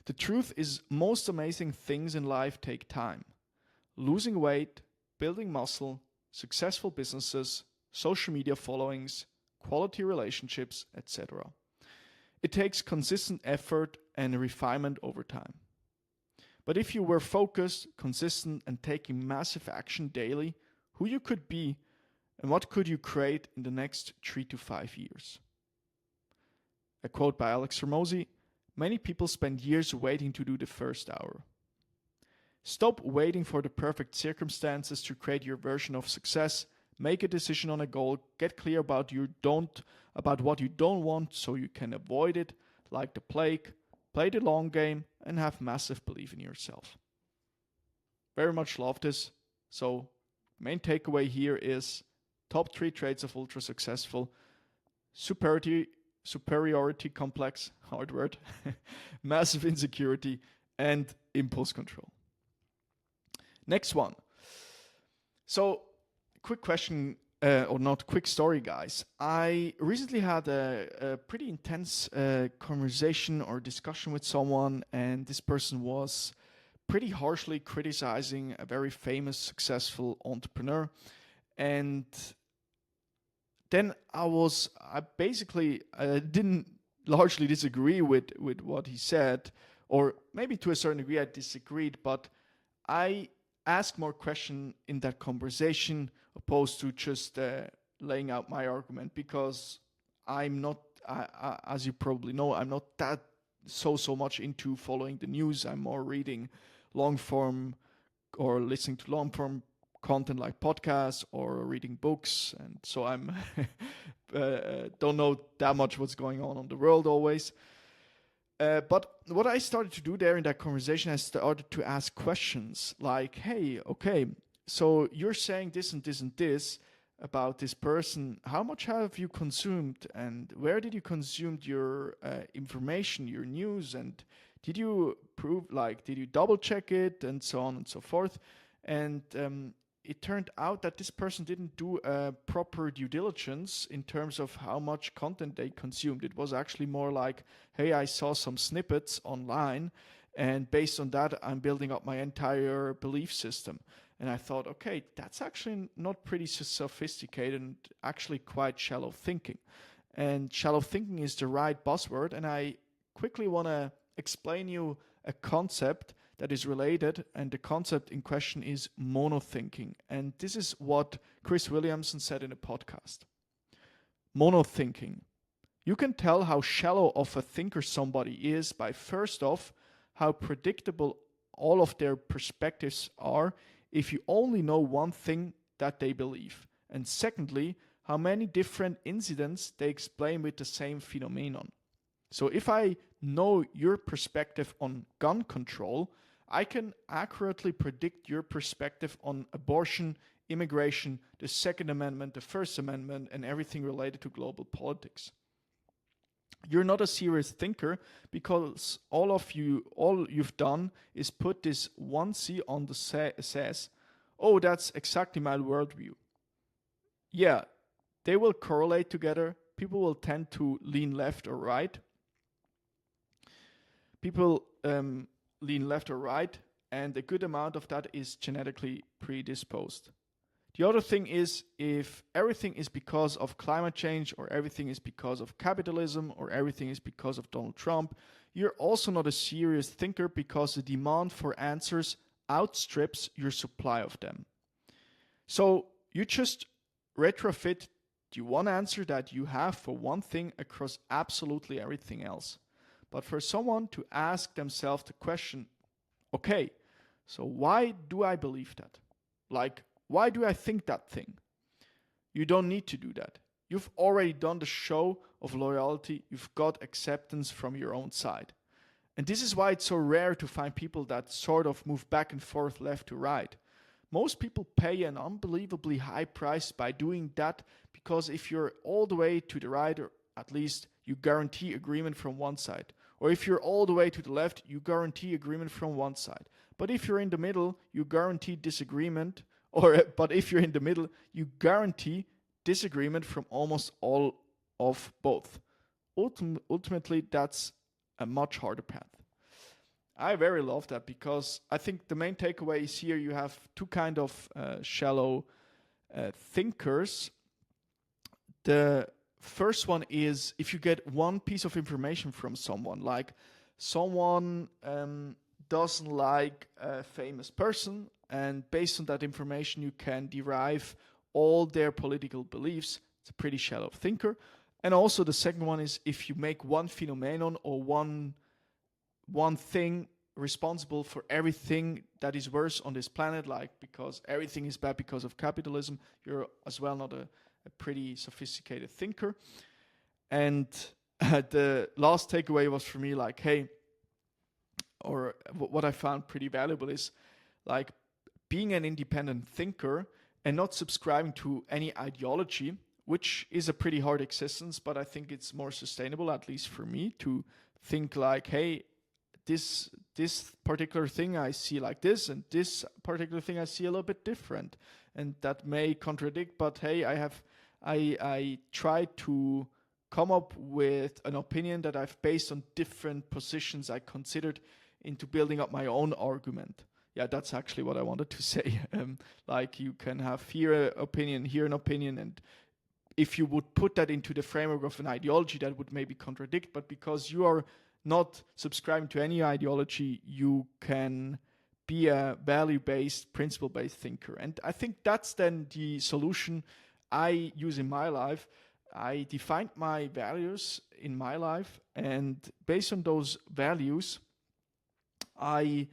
The truth is, most amazing things in life take time. Losing weight, building muscle, successful businesses, social media followings, quality relationships, etc. It takes consistent effort and refinement over time. But if you were focused, consistent, and taking massive action daily, who you could be and what could you create in the next 3 to 5 years? A quote by Alex Hormozi: "Many people spend years waiting to do the first hour." Stop waiting for the perfect circumstances to create your version of success. Make a decision on a goal, get clear about what you don't want so you can avoid it like the plague, play the long game, and have massive belief in yourself. Very much love this. So, main takeaway here is top 3 traits of ultra successful: superiority complex, hard word, massive insecurity, and impulse control. Next one. So, quick question, or not quick story, guys. I recently had a pretty intense conversation or discussion with someone, and this person was pretty harshly criticizing a very famous, successful entrepreneur. And then I basically didn't largely disagree with what he said, or maybe to a certain degree I disagreed, but I asked more questions in that conversation opposed to just laying out my argument, because I'm not, as you probably know, I'm not that so much into following the news. I'm more reading long form or listening to long form content like podcasts or reading books, and so I'm don't know that much what's going on the world always. But what I started to do there in that conversation, I started to ask questions like, hey, okay, so you're saying this and this and this about this person. How much have you consumed, and where did you consume your information, your news, and did you did you double check it, and so on and so forth? And it turned out that this person didn't do a proper due diligence in terms of how much content they consumed. It was actually more like, hey, I saw some snippets online, and based on that, I'm building up my entire belief system. And I thought, okay, that's actually not pretty sophisticated and actually quite shallow thinking. And shallow thinking is the right buzzword, and I quickly want to explain you a concept that is related, and the concept in question is monothinking. And this is what Chris Williamson said in a podcast. Monothinking. You can tell how shallow of a thinker somebody is by, first off, how predictable all of their perspectives are if you only know one thing that they believe. And secondly, how many different incidents they explain with the same phenomenon. So if I know your perspective on gun control, I can accurately predict your perspective on abortion, immigration, the Second Amendment, the First Amendment, and everything related to global politics. You're not a serious thinker because all you've done is put this one C on the says, oh, that's exactly my worldview. Yeah, they will correlate together. People will tend to lean left or right. People lean left or right, and a good amount of that is genetically predisposed. The other thing is, if everything is because of climate change, or everything is because of capitalism, or everything is because of Donald Trump, you're also not a serious thinker because the demand for answers outstrips your supply of them. So you just retrofit the one answer that you have for one thing across absolutely everything else. But for someone to ask themselves the question, okay, so why do I believe that? Like, why do I think that thing? You don't need to do that. You've already done the show of loyalty. You've got acceptance from your own side. And this is why it's so rare to find people that sort of move back and forth left to right. Most people pay an unbelievably high price by doing that, because if you're all the way to the right, or at least you guarantee agreement from one side. Or if you're all the way to the left, you guarantee agreement from one side. But if you're in the middle, you guarantee disagreement. But if you're in the middle, you guarantee disagreement from almost all of both. Ultimately, that's a much harder path. I very love that, because I think the main takeaway is here you have two kind of shallow thinkers. The first one is if you get one piece of information from someone, like someone doesn't like a famous person, and based on that information you can derive all their political beliefs. It's a pretty shallow thinker. And also the second one is if you make one phenomenon or one thing responsible for everything that is worse on this planet, like because everything is bad because of capitalism, you're as well not a pretty sophisticated thinker. And the last takeaway was for me like, hey, or what I found pretty valuable is like being an independent thinker and not subscribing to any ideology, which is a pretty hard existence, but I think it's more sustainable, at least for me, to think like, hey, this particular thing I see like this, and this particular thing I see a little bit different, and that may contradict, but hey, I try to come up with an opinion that I've based on different positions I considered into building up my own argument. Yeah, that's actually what I wanted to say. Like you can have here an opinion, and if you would put that into the framework of an ideology, that would maybe contradict, but because you are not subscribing to any ideology, you can be a value-based, principle-based thinker. And I think that's then the solution I use in my life. I defined my values in my life, and based on those values, they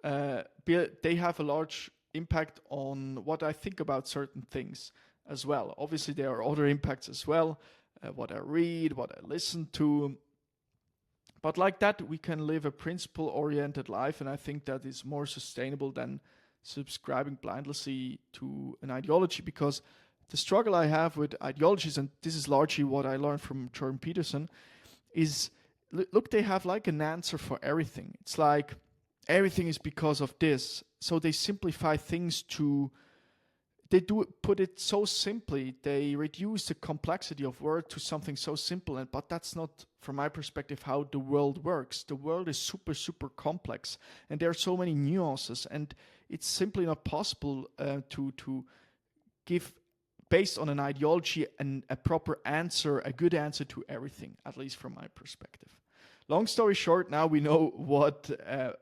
have a large impact on what I think about certain things as well. Obviously, there are other impacts as well, what I read, what I listen to. But like that, we can live a principle-oriented life, and I think that is more sustainable than subscribing blindly to an ideology, because the struggle I have with ideologies, and this is largely what I learned from Jordan Peterson, is, look, they have like an answer for everything. It's like, everything is because of this. So they simplify things they do put it so simply. They reduce the complexity of word to something so simple, but that's not, from my perspective, how the world works. The world is super, super complex, and there are so many nuances, and it's simply not possible to give, based on an ideology, a proper answer, a good answer to everything, at least from my perspective. Long story short, now we know what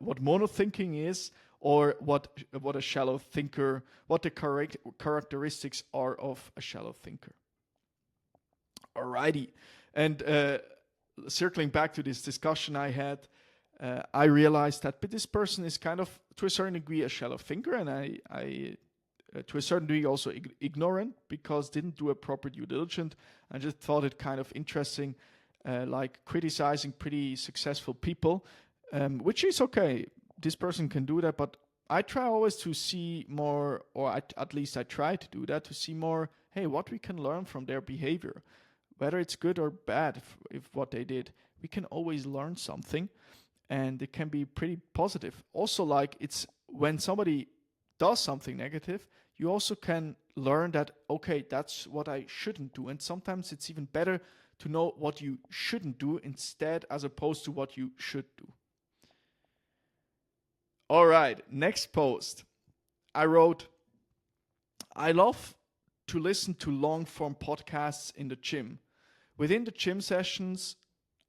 monothinking is, or what a shallow thinker, what the characteristics are of a shallow thinker. Alrighty, and circling back to this discussion I had, I realized that this person is kind of, to a certain degree, a shallow thinker, and I to a certain degree also ignorant, because didn't do a proper due diligence. I just thought it kind of interesting, like criticizing pretty successful people, which is okay. This person can do that, but I try always to see more, or at least I try to do that, to see more, hey, what we can learn from their behavior. whether it's good or bad, if what they did, we can always learn something, and it can be pretty positive. Also, like, it's when somebody does something negative, you also can learn that, okay, that's what I shouldn't do. And sometimes it's even better to know what you shouldn't do instead, as opposed to what you should do. All right, next post. I wrote, I love to listen to long form podcasts in the gym. Within the gym sessions,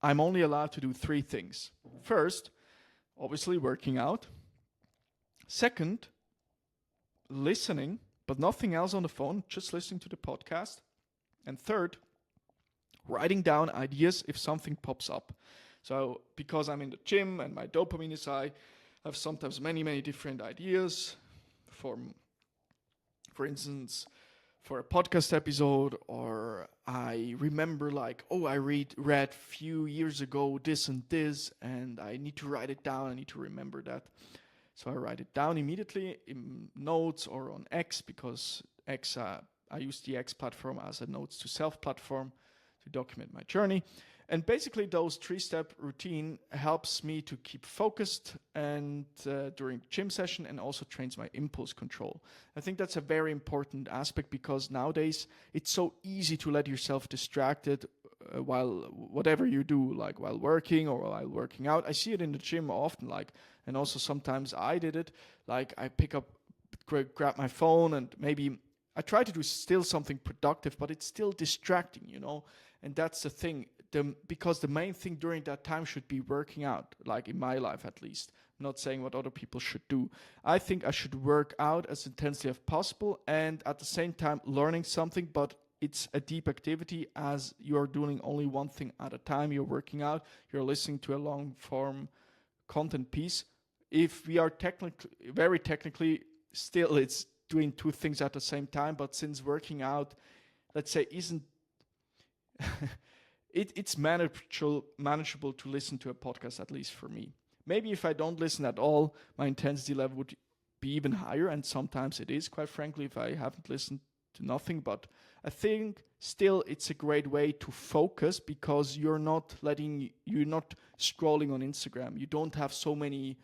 I'm only allowed to do 3 things. First, obviously working out. Second, listening, but nothing else on the phone, just listening to the podcast. And third, writing down ideas if something pops up. So because I'm in the gym and my dopamine is high, I have sometimes many different ideas for instance, for a podcast episode, or I remember like, oh, I read few years ago this and this, and I need to write it down. I need to remember that. So I write it down immediately in notes or on X, because X, I use the X platform as a notes to self platform to document my journey. And basically those 3-step routine helps me to keep focused and during gym session, and also trains my impulse control. I think that's a very important aspect, because nowadays it's so easy to let yourself distracted while whatever you do, like while working or while working out. I see it in the gym often, like, and also sometimes I did it, like I grab my phone, and maybe I try to do still something productive, but it's still distracting, and that's the thing. Because the main thing during that time should be working out, like in my life at least. I'm not saying what other people should do. I think I should work out as intensely as possible, and at the same time learning something, but it's a deep activity, as you are doing only one thing at a time. You're working out, you're listening to a long form content piece. If we are very technically, still it's doing 2 things at the same time, but since working out, let's say, isn't it's manageable to listen to a podcast, at least for me. Maybe if I don't listen at all, my intensity level would be even higher, and sometimes it is, quite frankly, if I haven't listened to nothing. But I think still it's a great way to focus, because you're not scrolling on Instagram. You don't have so many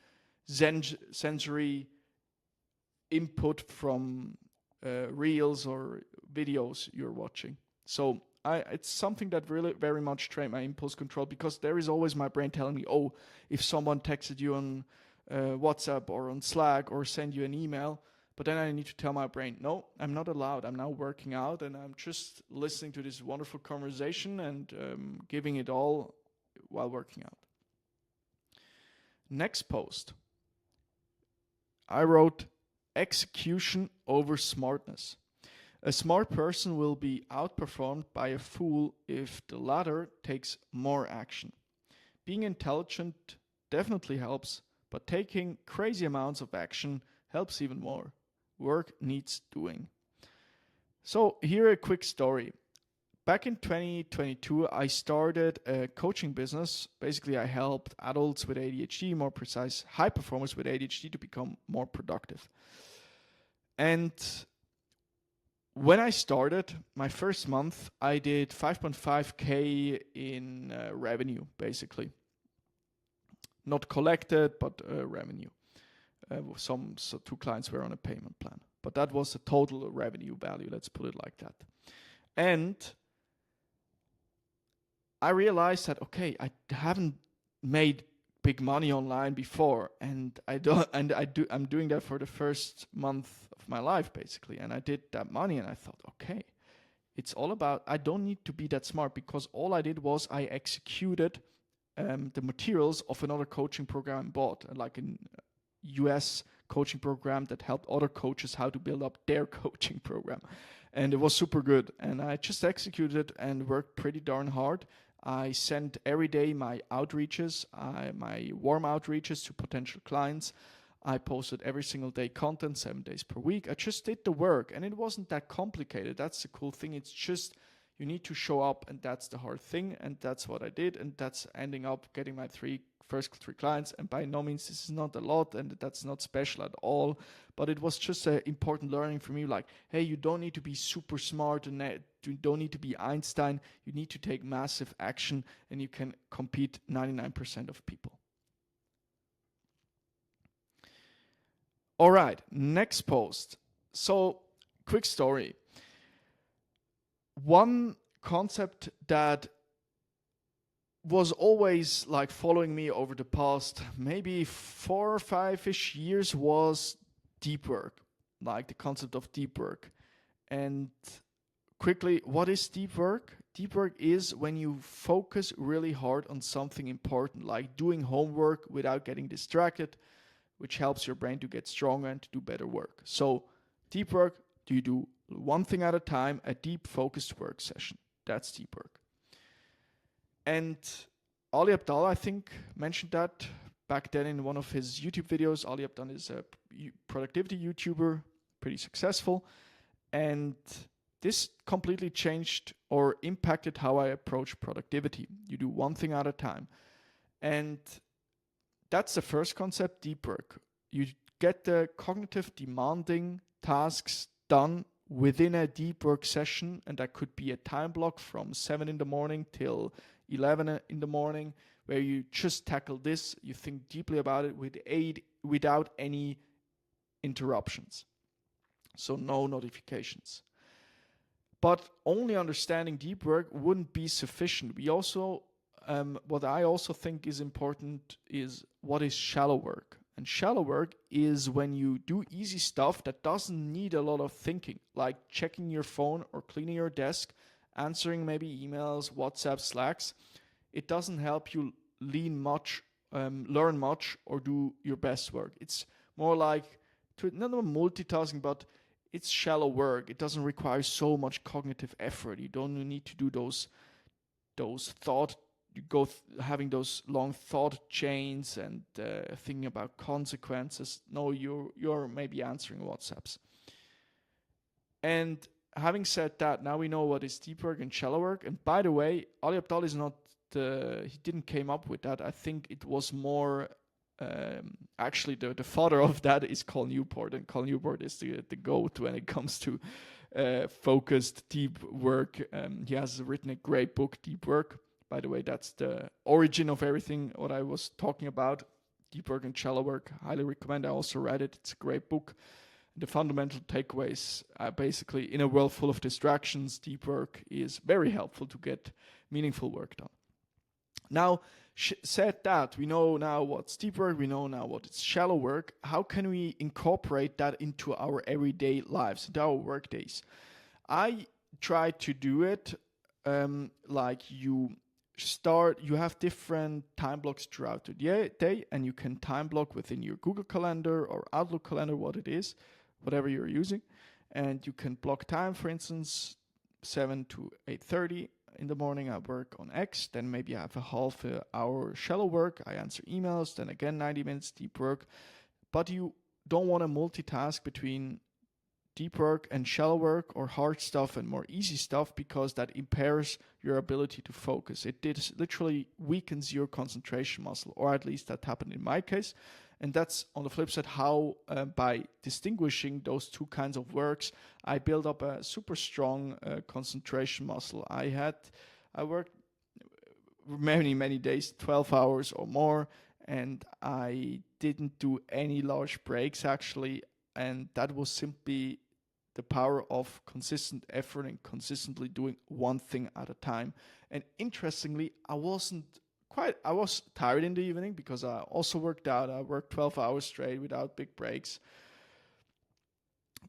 sensory input from reels or videos you're watching. So it's something that really very much trained my impulse control, because there is always my brain telling me, oh, if someone texted you on WhatsApp or on Slack or send you an email, but then I need to tell my brain, no, I'm not allowed. I'm now working out, and I'm just listening to this wonderful conversation and giving it all while working out. Next post. I wrote, execution over smartness. A smart person will be outperformed by a fool if the latter takes more action. Being intelligent definitely helps, but taking crazy amounts of action helps even more. Work needs doing. So here a quick story. Back in 2022, I started a coaching business. Basically, I helped adults with ADHD, more precise, high performers with ADHD, to become more productive. And when I started, my first month, I did 5.5K in revenue, basically. Not collected, but revenue. 2 clients were on a payment plan. But that was the total revenue value, let's put it like that. And I realized that, okay, I haven't made big money online before, and I'm doing that for the first month of my life, basically. And I did that money, and I thought, okay, it's all about, I don't need to be that smart, because all I did was I executed the materials of another coaching program I bought, like a US coaching program that helped other coaches how to build up their coaching program. And it was super good. And I just executed and worked pretty darn hard. I sent every day my outreaches, my warm outreaches to potential clients. I posted every single day content, 7 days per week. I just did the work, and it wasn't that complicated. That's the cool thing. It's just you need to show up, and that's the hard thing, and that's what I did, and that's ending up getting my 3 first 3 clients, and by no means this is not a lot, and that's not special at all, but it was just an important learning for me, like, hey, you don't need to be super smart, and you don't need to be Einstein, you need to take massive action, and you can compete 99% of people. All right, next post. So, quick story. One concept that was always like following me over the past maybe 4 or 5-ish years was deep work, like the concept of deep work. And quickly, what is deep work? Deep work is when you focus really hard on something important, like doing homework without getting distracted, which helps your brain to get stronger and to do better work. So deep work, do you do one thing at a time, a deep focused work session. That's deep work. And Ali Abdallah, I think, mentioned that back then in one of his YouTube videos. Ali Abdallah is a productivity YouTuber, pretty successful. And this completely changed or impacted how I approach productivity. You do one thing at a time. And that's the first concept, deep work. You get the cognitive demanding tasks done within a deep work session, and that could be a time block from 7 in the morning till 11 in the morning, where you just tackle this, you think deeply about it without any interruptions. So no notifications. But only understanding deep work wouldn't be sufficient. We also, what I also think is important is what is shallow work. And shallow work is when you do easy stuff that doesn't need a lot of thinking, like checking your phone or cleaning your desk, answering maybe emails, WhatsApp, Slacks. It doesn't help you learn much, or do your best work. It's more like, not multitasking, but it's shallow work. It doesn't require so much cognitive effort. You don't need to do those thought. You go having those long thought chains and thinking about consequences. No, you're maybe answering WhatsApps. And having said that, now we know what is deep work and shallow work. And by the way, Ali Abdallah is not he didn't came up with that. I think it was more actually the father of that is Cal Newport, and Cal Newport is the GOAT when it comes to focused deep work. He has written a great book, Deep Work. By the way, that's the origin of everything what I was talking about. Deep work and shallow work. Highly recommend. I also read it. It's a great book. The fundamental takeaways are basically, in a world full of distractions, deep work is very helpful to get meaningful work done. Now, said that, we know now what's deep work, we know now what is shallow work. How can we incorporate that into our everyday lives, into our work days? I try to do it like you have different time blocks throughout the day, and you can time block within your Google Calendar or Outlook Calendar, what it is, whatever you're using, and you can block time, for instance, 7 to 8:30 in the morning I work on X, then maybe I have a half hour shallow work, I answer emails, then again 90 minutes deep work. But you don't want to multitask between deep work and shallow work, or hard stuff and more easy stuff, because that impairs your ability to focus. It literally weakens your concentration muscle, or at least that happened in my case. And that's on the flip side how by distinguishing those two kinds of works, I build up a super strong concentration muscle. I worked many days, 12 hours or more, and I didn't do any large breaks actually. And that was simply the power of consistent effort and consistently doing one thing at a time. And interestingly, I was tired in the evening because I also worked out. I worked 12 hours straight without big breaks.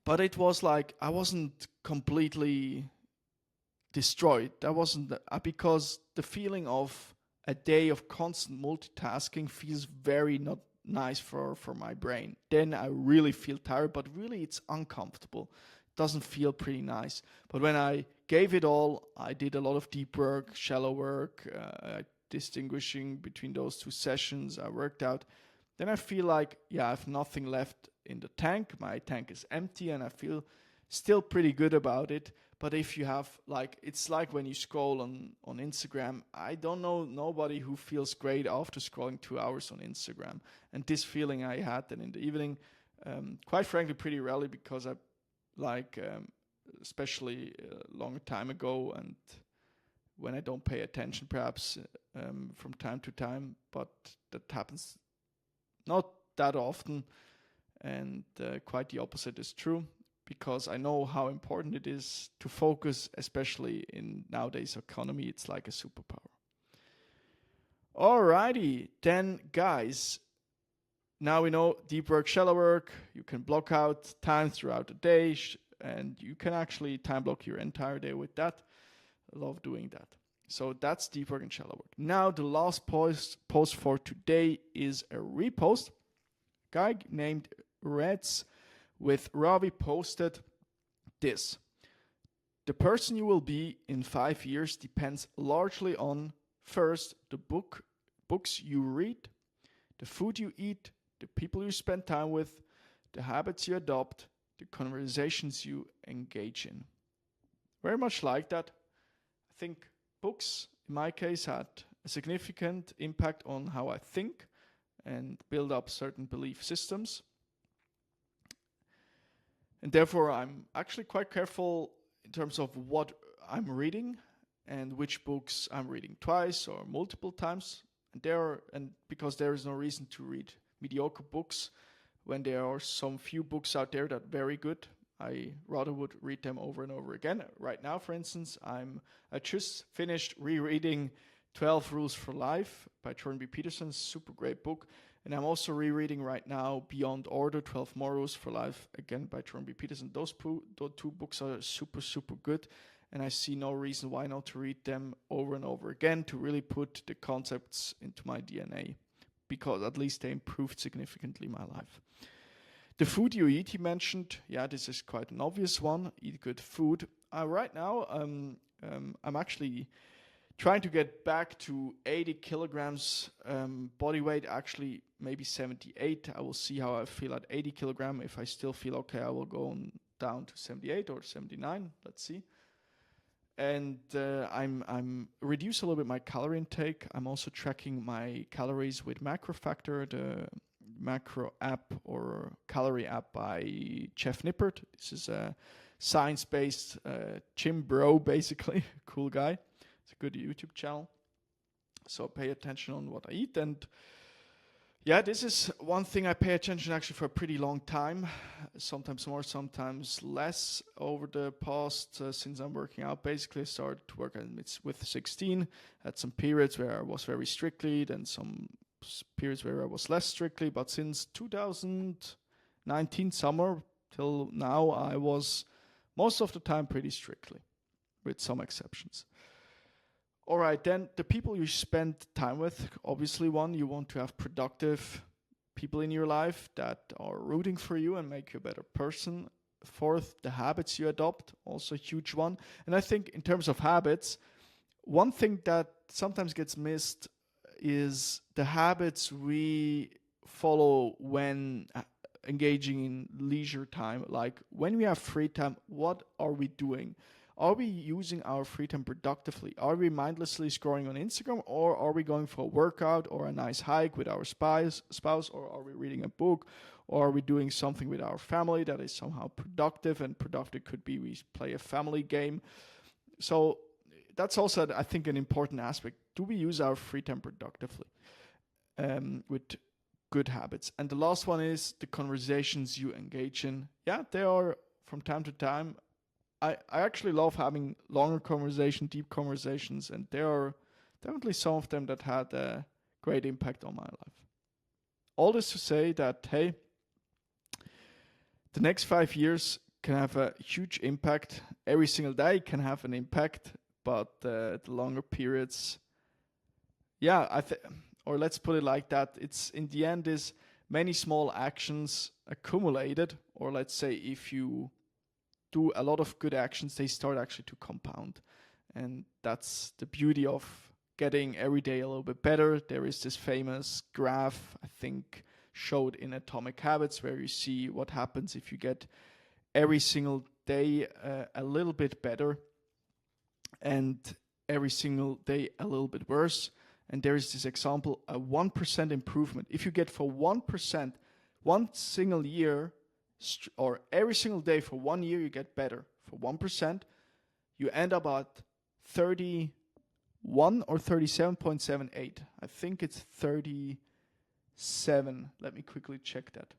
But it was like I wasn't completely destroyed. That wasn't because the feeling of a day of constant multitasking feels very not nice for my brain. Then I really feel tired, but really it's uncomfortable. It doesn't feel pretty nice. But when I gave it all, I did a lot of deep work, shallow work, distinguishing between those two sessions. I worked out. Then I feel like, I have nothing left in the tank. My tank is empty and I feel still pretty good about it. But if you have, like, it's like when you scroll on Instagram, I don't know nobody who feels great after scrolling 2 hours on Instagram. And this feeling I had then in the evening, quite frankly, pretty rarely, because I like, especially a long time ago, and when I don't pay attention, perhaps from time to time, but that happens not that often, and quite the opposite is true, because I know how important it is to focus, especially in nowadays economy. It's like a superpower. Alrighty, then guys, now we know deep work, shallow work. You can block out time throughout the day, and you can actually time block your entire day with that. I love doing that. So that's deep work and shallow work. Now the last post for today is a repost. Guy named Reds with Ravi posted this: the person you will be in 5 years depends largely on, first, the books you read, the food you eat, the people you spend time with, the habits you adopt, the conversations you engage in. Very much like that. I think books, in my case, had a significant impact on how I think and build up certain belief systems. And therefore, I'm actually quite careful in terms of what I'm reading and which books I'm reading twice or multiple times. And because there is no reason to read mediocre books when there are some few books out there that are very good. I rather would read them over and over again. Right now, for instance, I just finished rereading 12 Rules for Life by Jordan B. Peterson. Super great book. And I'm also rereading right now Beyond Order, 12 More Rules for Life, again by Jordan B. Peterson. Those two books are super, super good. And I see no reason why not to read them over and over again to really put the concepts into my DNA, because at least they improved significantly my life. The food you eat, he mentioned. Yeah, this is quite an obvious one. Eat good food. Right now, I'm actually trying to get back to 80 kilograms body weight, actually maybe 78. I will see how I feel at 80 kilogram. If I still feel okay, I will go down to 78 or 79. Let's see. And I'm reduce a little bit my calorie intake. I'm also tracking my calories with Macro Factor, the macro app or calorie app by Jeff Nippert. This is a science-based gym bro, basically. Cool guy. It's a good YouTube channel. So pay attention on what I eat. And yeah, this is one thing I pay attention actually for a pretty long time. Sometimes more, sometimes less over the past, since I'm working out. Basically, I started to work with 16. Had some periods where I was very strictly, then some periods where I was less strictly. But since 2019 summer till now, I was most of the time pretty strictly, with some exceptions. All right, then the people you spend time with, obviously one, you want to have productive people in your life that are rooting for you and make you a better person. Fourth, the habits you adopt, also a huge one. And I think in terms of habits, one thing that sometimes gets missed is the habits we follow when engaging in leisure time. Like when we have free time, what are we doing? Are we using our free time productively? Are we mindlessly scrolling on Instagram, or are we going for a workout or a nice hike with our spouse, or are we reading a book, or are we doing something with our family that is somehow productive? And productive could be we play a family game. So that's also, I think, an important aspect. Do we use our free time productively with good habits? And the last one is the conversations you engage in. Yeah, they are from time to time. I actually love having longer conversations, deep conversations, and there are definitely some of them that had a great impact on my life. All this to say that, hey, the next 5 years can have a huge impact. Every single day can have an impact, but the longer periods, yeah, or let's put it like that, it's in the end is many small actions accumulated, or let's say if you do a lot of good actions, they start actually to compound. And that's the beauty of getting every day a little bit better. There is this famous graph, I think, showed in Atomic Habits, where you see what happens if you get every single day a little bit better, and every single day a little bit worse. And there is this example, a 1% improvement. If you get for 1%, one single year, or every single day for 1 year, you get better. For 1%, you end up at 31 or 37.78. I think it's 37. Let me quickly check that.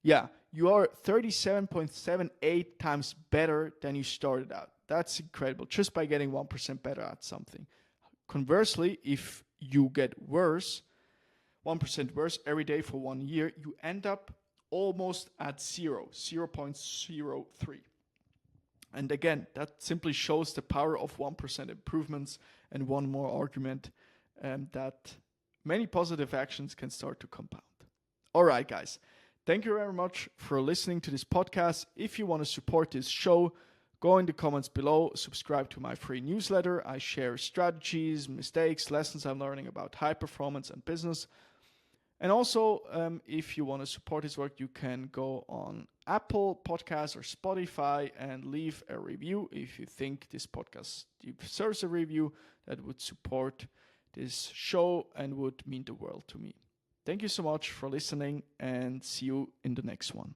Yeah, you are 37.78 times better than you started out. That's incredible, just by getting 1% better at something. Conversely, if you get worse, 1% worse every day for 1 year, you end up almost at 0.03. And again, that simply shows the power of 1% improvements, and one more argument that many positive actions can start to compound. All right, guys. Thank you very much for listening to this podcast. If you want to support this show, go in the comments below, subscribe to my free newsletter. I share strategies, mistakes, lessons I'm learning about high performance and business. And also, if you want to support this work, you can go on Apple Podcasts or Spotify and leave a review. If you think this podcast deserves a review, that would support this show and would mean the world to me. Thank you so much for listening, and see you in the next one.